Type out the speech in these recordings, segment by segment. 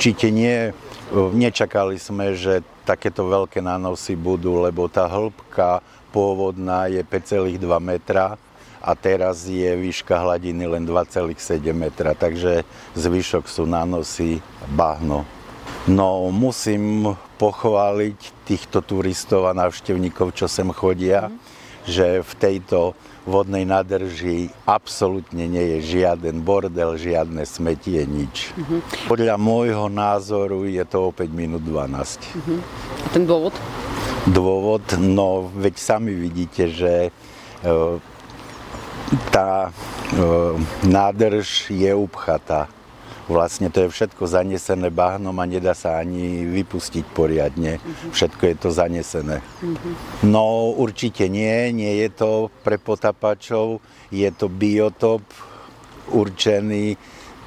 Určite nie. Nečakali sme, že takéto veľké nánosy budú, lebo tá hĺbka pôvodná je 5,2 metra a teraz je výška hladiny len 2,7 metra, takže zvyšok sú nánosy bahno. No musím pochváliť týchto turistov a návštevníkov, čo sem chodia, že v tejto vodnej nádrži absolútne nie je žiaden bordel, žiadne smetie, nič. Podľa môjho názoru je to o 5 minút 12. A ten dôvod? Dôvod, no veď sami vidíte, že tá nádrž je upchatá. Vlastne to je všetko zanesené bahnom a nedá sa ani vypustiť poriadne. Všetko je to zanesené. No určite nie je to pre potapačov, je to biotop určený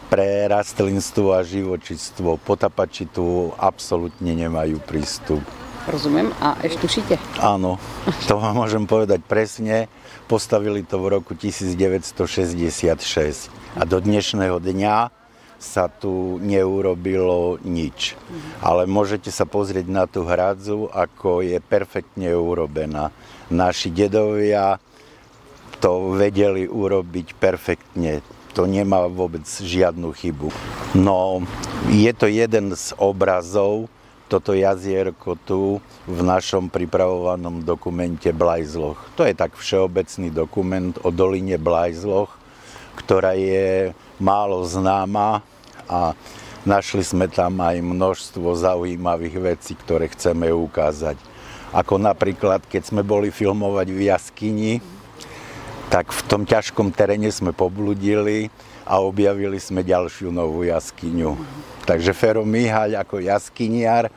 pre rastlinstvo a živočíctvo. Potapači tu absolútne nemajú prístup. Rozumiem. A ešte tušíte? Áno, to vám môžem povedať presne. Postavili to v roku 1966 a do dnešného dňa sa tu neurobilo nič. Ale môžete sa pozrieť na tú hradzu, ako je perfektne urobená. Naši dedovia to vedeli urobiť perfektne. To nemá vôbec žiadnu chybu. No, je to jeden z obrazov, toto jazierko tu v našom pripravovanom dokumente Blajzloch. To je tak všeobecný dokument o doline Blajzloch, ktorá je málo známa a našli sme tam aj množstvo zaujímavých vecí, ktoré chceme ukázať. Ako napríklad, keď sme boli filmovať v jaskyni, tak v tom ťažkom teréne sme pobludili a objavili sme ďalšiu novú jaskyňu. Takže Fero Mihaľ ako jaskyniar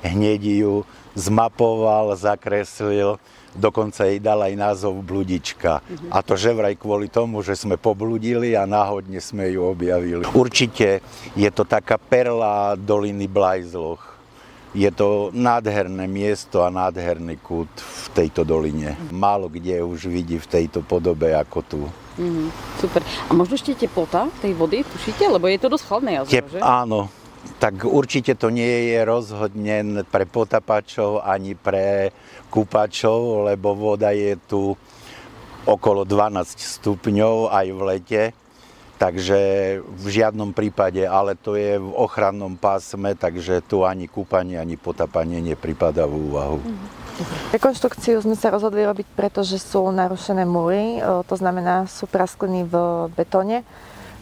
hneď ju zmapoval, zakreslil, dokonca jej dal aj názov Bludička. A to že vraj kvôli tomu, že sme pobludili a náhodne sme ju objavili. Určite je to taká perla doliny Blajzloch. Je to nádherné miesto a nádherný kút v tejto doline. Málo kde už vidí v tejto podobe ako tu. Super. A možno ešte teplota tej vody, tušíte? Lebo je to dosť chladné jazero, že? Áno. Tak určite to nie je rozhodne pre potapačov ani pre kúpačov, lebo voda je tu okolo 12 stupňov aj v lete. Takže v žiadnom prípade, ale to je v ochrannom pásme, takže tu ani kúpanie, ani potapanie nepripadá v úvahu. Rekonštrukciu sme sa rozhodli robiť, pretože sú narušené múry, to znamená, sú praskliny v betóne,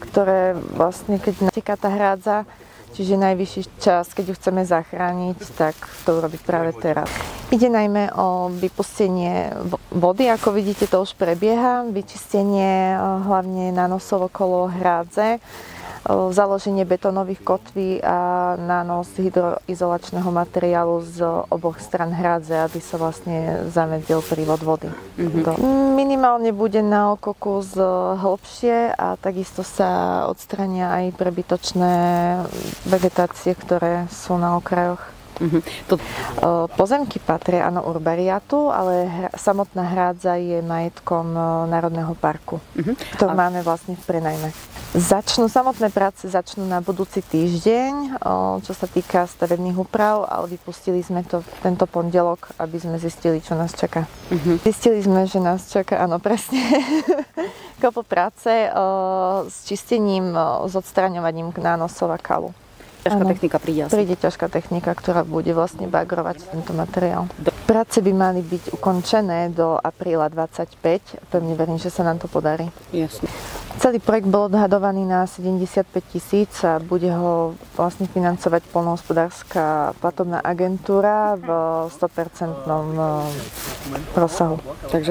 ktoré vlastne, keď nateká tá hrádza, čiže najvyšší čas, keď ju chceme zachrániť, tak to urobiť práve teraz. Ide najmä o vypustenie vody, ako vidíte, to už prebieha, vyčistenie hlavne nánosov okolo hrádze, založenie betónových kotví a nános hydroizolačného materiálu z oboch stran hrádze, aby sa vlastne zamedzil prívod vody. Minimálne bude na oko kus hlbšie a takisto sa odstrania aj prebytočné vegetácie, ktoré sú na okrajoch. Pozemky patria áno urbariátu, ale samotná hrádza je majetkom Národného parku, ktorý máme vlastne v prenajme. Samotné práce začnú na budúci týždeň, čo sa týka stavebných úprav, ale vypustili sme to tento pondelok, aby sme zistili, čo nás čaká. Zistili sme, že nás čaká, áno, presne, kopu práce s čistením, s odstraňovaním nánosov a kalu. Ťažká technika príde asi. Príde ťažká technika, ktorá bude vlastne bagrovať tento materiál. Práce by mali byť ukončené do apríla 25. Pevne verím, že sa nám to podarí. Jasne. Celý projekt bol odhadovaný na 75 000 a bude ho vlastne financovať poľnohospodárska platobná agentúra v 100% rozsahu. Takže